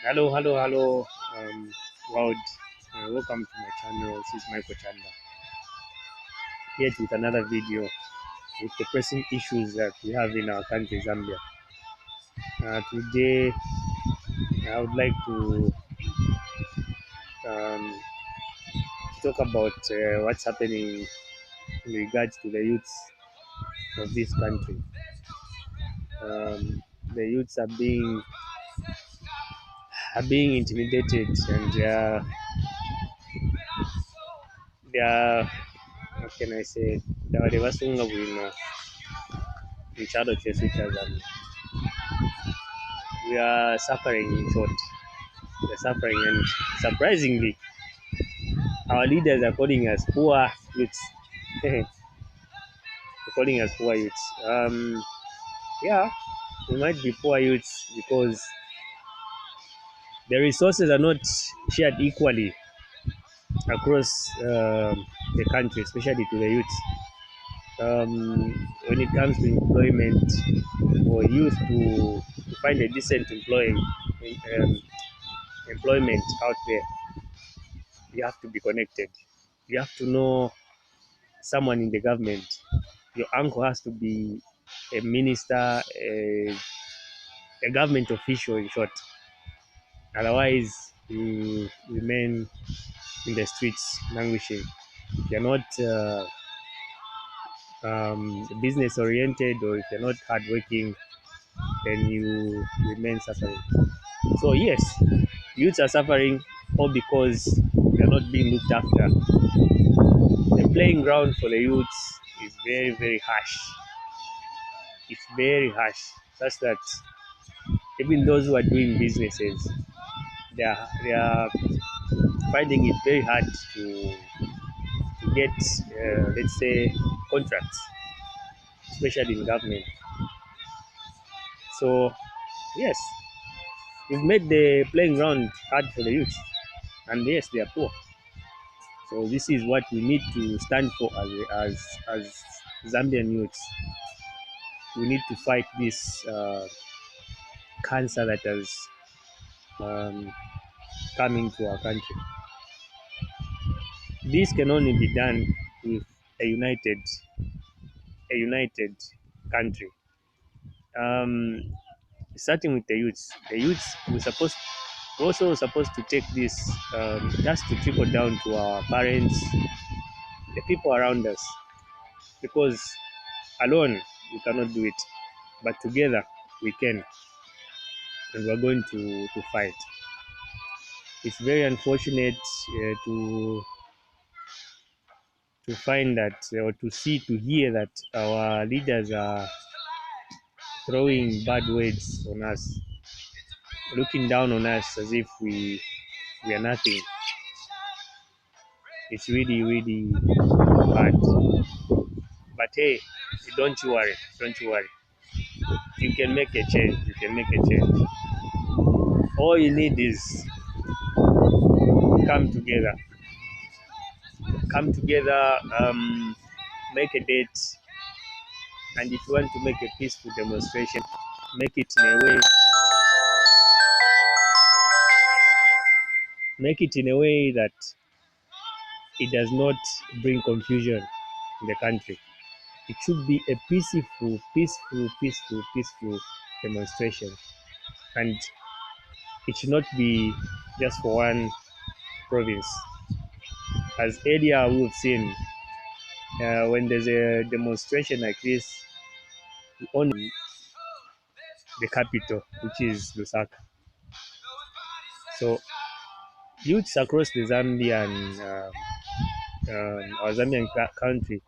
Hello, world. Welcome to my channel. This is Michael Chanda here with another video with the pressing issues that we have in our country, Zambia. Today, I would like um, to talk about what's happening in regards to the youths of this country. The youths are being intimidated, and they are what can I say? They are devastating in shadow chase each other. We are suffering in short. We're suffering, and surprisingly, our leaders are calling us poor youths. They're calling us poor youths. Yeah, we might be poor youths because the resources are not shared equally across the country, especially to the youths. When it comes to employment, for youth to find a decent um, employment out there, you have to be connected. You have to know someone in the government. Your uncle has to be a minister, a government official, in short. Otherwise, you remain in the streets languishing. If you're not business oriented, or if you're not hardworking, then you remain suffering. So, yes, youths are suffering all because they're not being looked after. The playing ground for the youths is very, very harsh. It's very harsh, such that even those who are doing businesses, they are finding it very hard to get, let's say, contracts, especially in government. So, yes, we've made the playing ground hard for the youth, and yes, they are poor. So this is what we need to stand for as Zambian youths. We need to fight this cancer that has um, come into our country. This can only be done with a united country. Um, Starting with the youths. The youths we're also supposed to take this just to trickle down to our parents, the people around us, because alone we cannot do it, but together we can, and we're going to fight. It's very unfortunate to find that, or to hear that our leaders are throwing bad words on us, looking down on us as if we are nothing. It's really, really bad. But hey, don't you worry. You can make a change. You can make a change. All you need is come together. Come together. Make a date. And if you want to make a peaceful demonstration, make it in a way. Make it in a way that it does not bring confusion in the country. It should be a peaceful demonstration, and it should not be just for one province. As earlier we've seen, when there's a demonstration like this, only the capital, which is Lusaka. So youths across the our Zambian country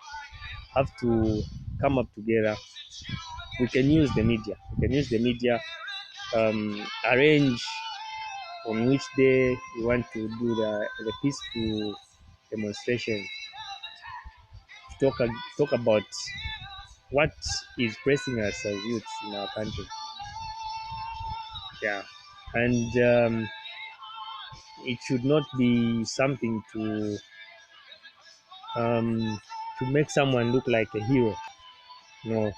have to come up together. We can use the media. We can use the media, arrange on which day we want to do the peaceful demonstration. Talk about what is pressing us as youths in our country. Yeah, and it should not be something um, to make someone look like a hero. No,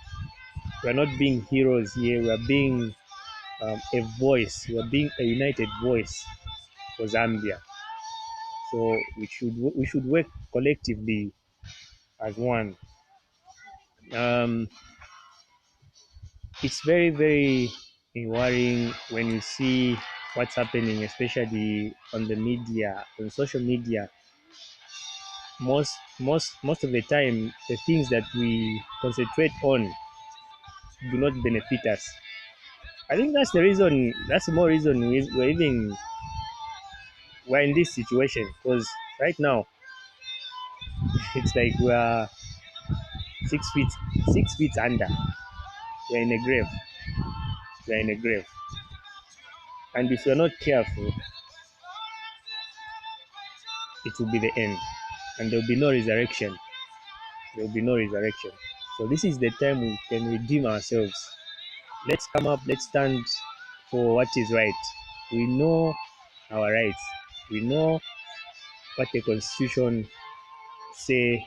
we are not being heroes here. We are being a voice. We are being a united voice for Zambia. So we should work collectively as one. Um, it's very very worrying when you see what's happening, especially on the media, on social media. Most of the time, the things that we concentrate on do not benefit us. I think that's the reason. That's the more reason we're in this situation, because right now it's like we're 6 feet 6 feet under. We're in a grave. We're in a grave, and if we're not careful, it will be the end, and there'll be no resurrection. There'll be no resurrection. So this is the time we can redeem ourselves. Let's come up. Let's stand for what is right. We know our rights. We know what the constitution say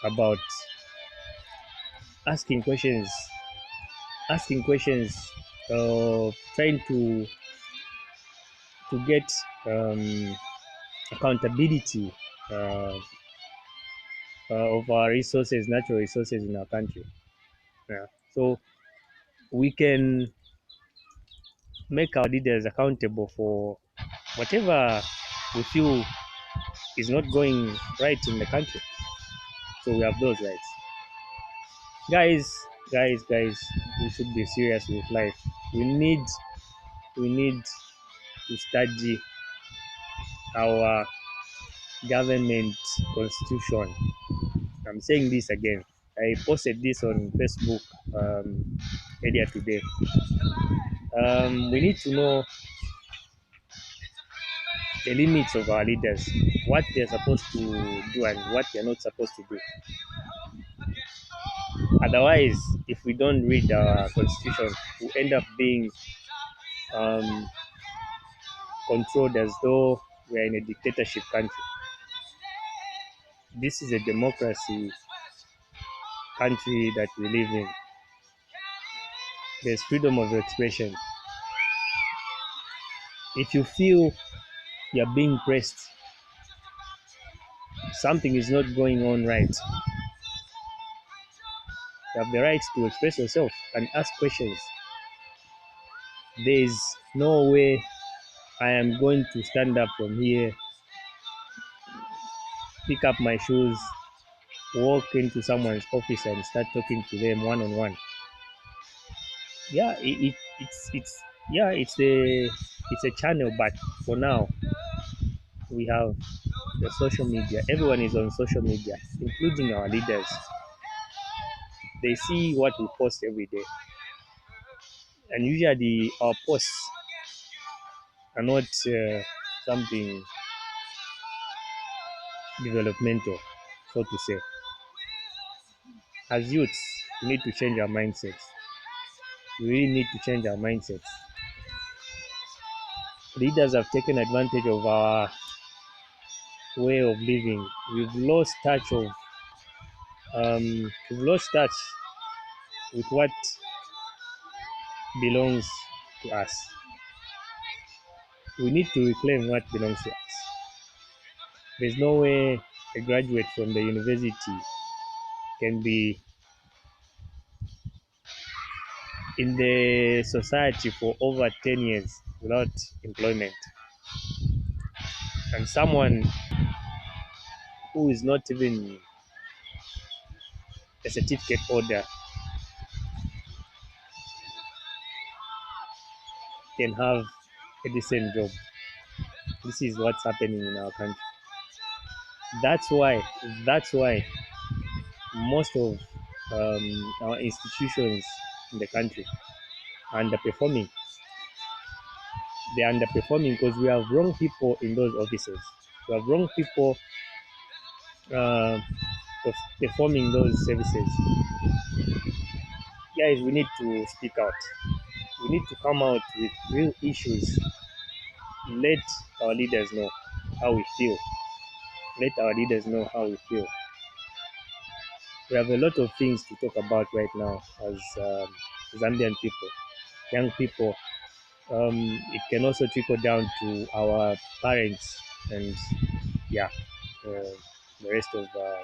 about asking questions, asking questions, trying to get accountability uh, of our resources, natural resources in our country. Yeah. So we can make our leaders accountable for whatever we feel is not going right in the country. So we have those rights. Guys, we should be serious with life. We need to study our government constitution. I'm saying this again. I posted this on Facebook earlier today. We need to know the limits of our leaders, what they're supposed to do and what they're not supposed to do. Otherwise, if we don't read our constitution, we end up being um, controlled as though we're in a dictatorship country. This is a democracy country that we live in. There's freedom of expression. If you feel you're being pressed, something is not going on right, you have the right to express yourself and ask questions. There is no way I am going to stand up from here, pick up my shoes, walk into someone's office and start talking to them one on one. Yeah, it's yeah, it's a channel, but for now we have the social media. Everyone is on social media, including our leaders. They see what we post every day, and usually our posts are not something developmental, so to say. As youths, we need to change our mindsets. We really need to change our mindsets. Leaders have taken advantage of our way of living. We've lost touch with what belongs to us. We need to reclaim what belongs to us. There's no way a graduate from the university can be in the society for over 10 years without employment. And someone who is not even a certificate holder can have a decent job. This is what's happening in our country. That's why, that's why most of our institutions in the country are underperforming. They're underperforming because we have wrong people in those offices. We have wrong people uh, performing those services. Guys, we need to speak out. We need to come out with real issues. Let our leaders know how we feel. Let our leaders know how we feel. We have a lot of things to talk about right now as Zambian people. young people. It can also trickle down to our parents and yeah, uh, the rest of the,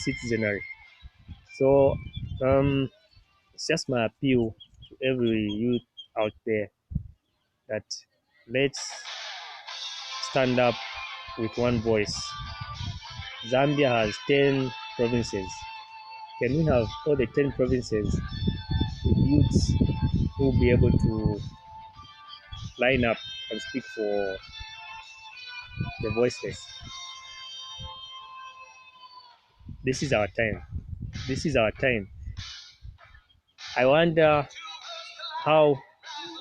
citizenry. So it's just my appeal to every youth out there that let's stand up with one voice. Zambia has 10 provinces. Can we have all the 10 provinces with youths who will be able to line up and speak for the voiceless? This is our time. This is our time. I wonder how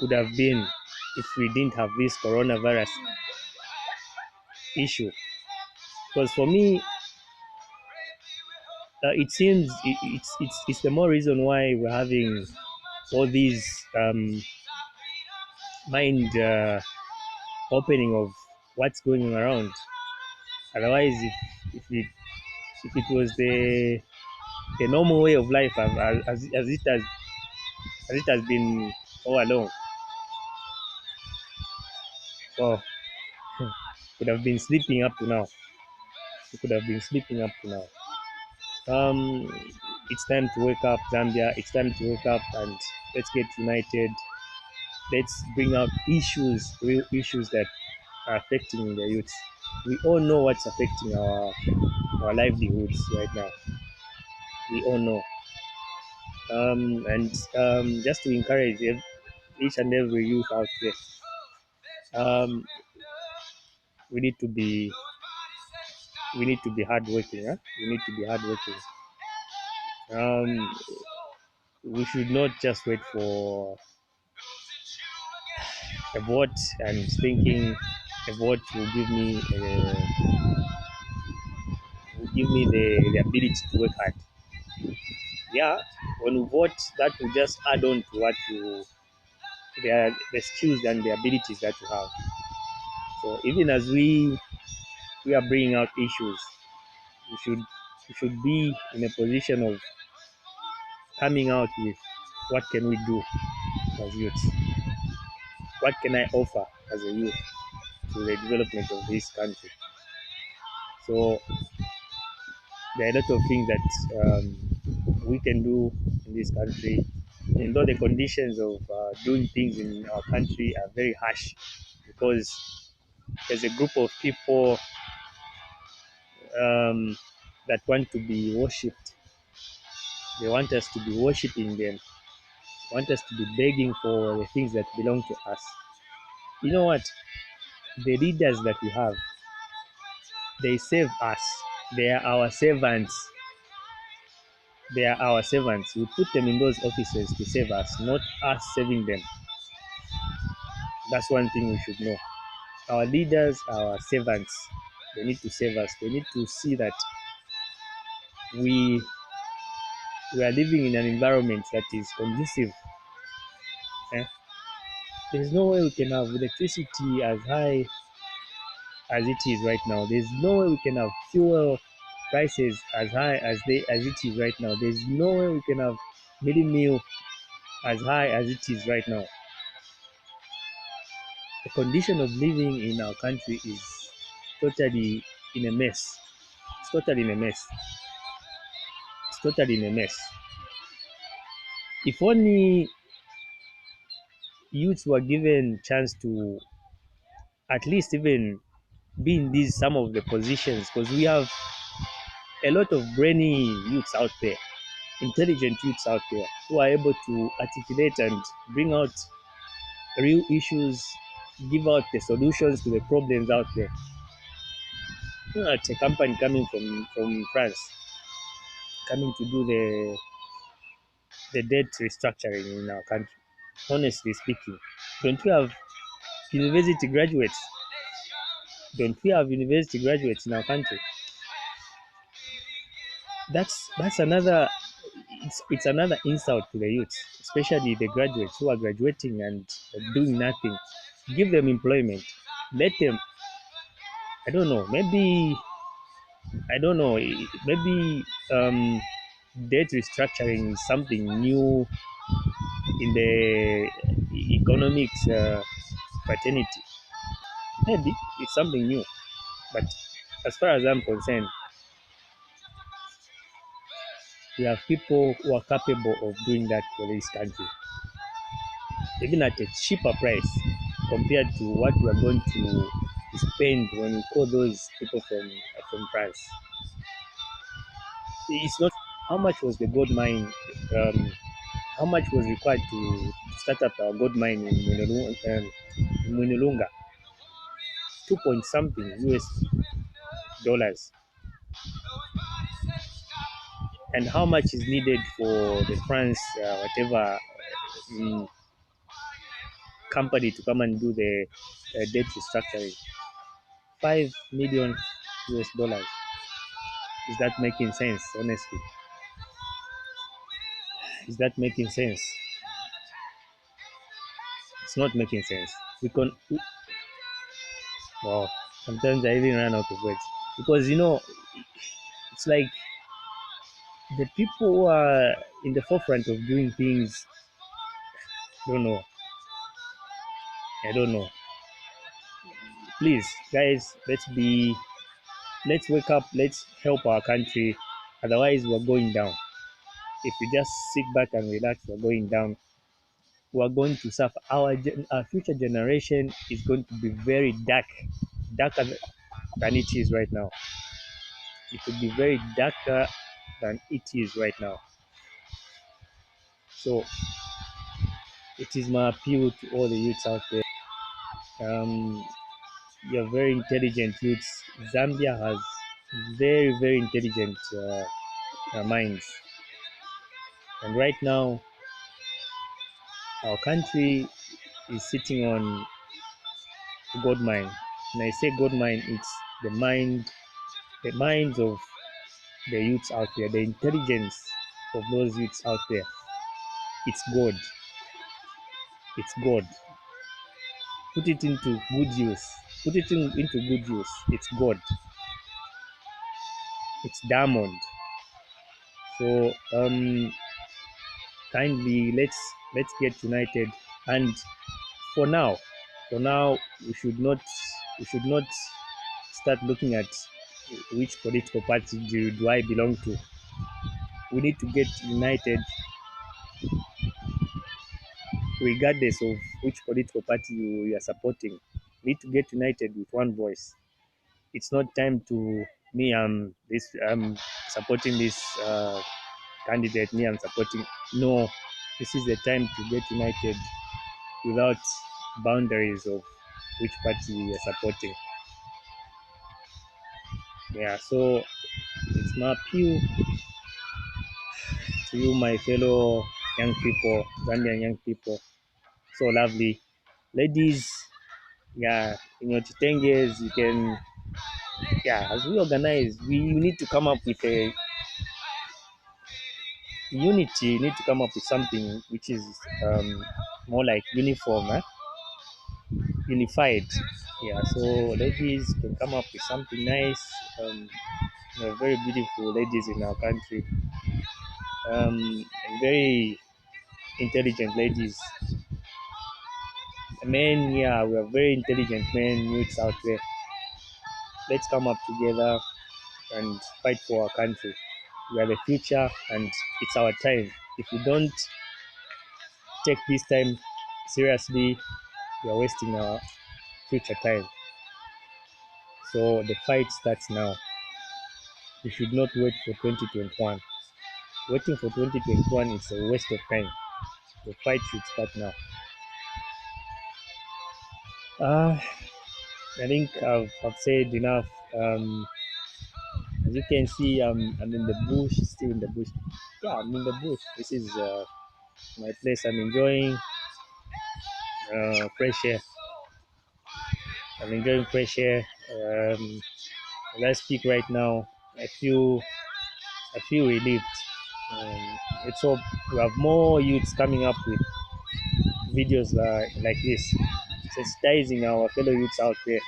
could have been if we didn't have this coronavirus issue. Because for me, it seems it's the more reason why we're having all these mind opening of what's going around. Otherwise, if it was the normal way of life as it has been all along, well, could have been sleeping up to now. We could have been sleeping up to now. Um, it's time to wake up, Zambia. It's time to wake up and let's get united. Let's bring out issues, real issues that are affecting the youth. We all know what's affecting our livelihoods right now. We all know. And just to encourage each and every youth out there, um, we need to be hardworking. Huh? We need to be hardworking. Um, we should not just wait for a vote and thinking a vote will give me the ability to work hard. Yeah, when you vote, that will just add on to what you the skills and the abilities that you have. So even as we are bringing out issues, we should be in a position of coming out with what can we do as youth? What can I offer as a youth to the development of this country? So there are a lot of things that we can do in this country. And though the conditions of doing things in our country are very harsh, because there's a group of people um, that want to be worshipped. They want us to be worshiping them, want us to be begging for the things that belong to us. You know what? The leaders that we have, they save us. They are our servants. They are our servants. We put them in those offices to save us, not us saving them. That's one thing we should know. Our leaders are our servants. They need to save us. They need to see that we we are living in an environment that is conducive. Eh? There is no way we can have electricity as high as it is right now. There's no way we can have fuel prices as high as it is right now. There's no way we can have mini meal as high as it is right now. The condition of living in our country is totally in a mess. It's totally in a mess. It's totally in a mess. If only youths were given chance to at least even be in these some of the positions, because we have a lot of brainy youths out there, intelligent youths out there who are able to articulate and bring out real issues, give out the solutions to the problems out there. You know, at a company coming from France, coming to do the debt restructuring in our country. Honestly speaking, don't we have university graduates? Don't we have university graduates in our country? That's another. It's another insult to the youth, especially the graduates who are graduating and doing nothing. Give them employment. Let them. I don't know. Maybe I don't know. Maybe debt restructuring is something new in the economics fraternity. Maybe it's something new, but as far as I'm concerned, we have people who are capable of doing that for this country, even at a cheaper price compared to what we are going to spend when we call those people from France. It's not how much was the gold mine, how much was required to start up our gold mine in Munulunga, 2 point something US dollars, and how much is needed for the France whatever um, company to come and do the debt restructuring. 5 million US dollars. Is that making sense? Honestly, is that making sense? It's not making sense. We can. Wow. Sometimes I even run out of words because it's like the people who are in the forefront of doing things don't know. I don't know. Please, guys, let's wake up. Let's help our country. Otherwise, we're going down. If we just sit back and relax, we're going down. We're going to suffer. Our future generation is going to be very dark, darker than it is right now. It will be very darker than it is right now. So it is my appeal to all the youths out there. Um, you're very intelligent youths. Zambia has very, very intelligent minds. And right now, our country is sitting on gold mine. When I say gold mine, it's the minds of the youths out there, the intelligence of those youths out there. It's God. It's God. Put it into good use. Put it into good use. It's God. It's diamond. So kindly let's get united. And for now, for now, we should not start looking at which political party do I belong to. We need to get united regardless of which political party you are supporting. We need to get united with one voice. It's not time to me. I'm supporting this candidate. Me, I'm supporting. No, this is the time to get united without boundaries of which party you're supporting. Yeah, so it's my appeal to you, my fellow young people, Zambian young people. So lovely. Ladies, yeah, in your chitenges, you can, yeah, as we organize, we need to come up with a unity. You need to come up with something which is more like uniform, unified. Yeah, so ladies can come up with something nice. Very beautiful ladies in our country, and very intelligent ladies. Men, yeah, we are very intelligent men, youths out there. Let's come up together and fight for our country. We are the future, and it's our time. If we don't take this time seriously, we are wasting our future time. So the fight starts now. We should not wait for 2021. Waiting for 2021 is a waste of time. The fight should start now. Uh, I think I've said enough. As you can see, I'm in the bush, still in the bush. Yeah, I'm in the bush. This is my place. I'm enjoying fresh air. I'm enjoying fresh air. As I speak right now, I feel I feel relieved. Let's hope we have more youths coming up with videos like this, sensitizing our fellow youths out there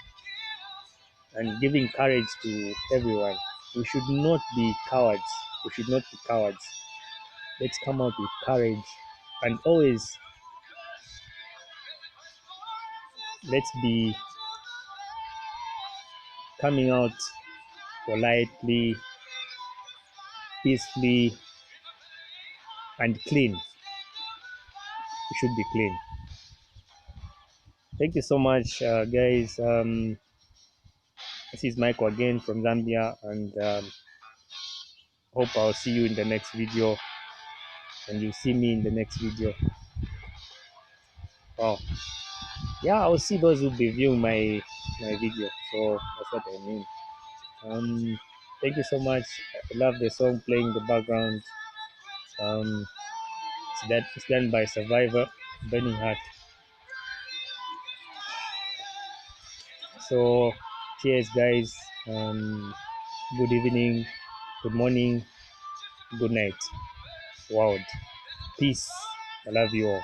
and giving courage to everyone. We should not be cowards. We should not be cowards. Let's come out with courage, and always let's be coming out politely, peacefully, and clean. We should be clean. Thank you so much, guys. This is Michael again from Zambia, and hope I'll see you in the next video, and you see me in the next video. Wow. Yeah, I'll see those who be viewing my video. So that's what I mean. Thank you so much. I love the song playing in the background. Um, it's done by Survivor, Burning Heart. So, cheers, guys. Good evening, good morning, good night, world. Peace. I love you all.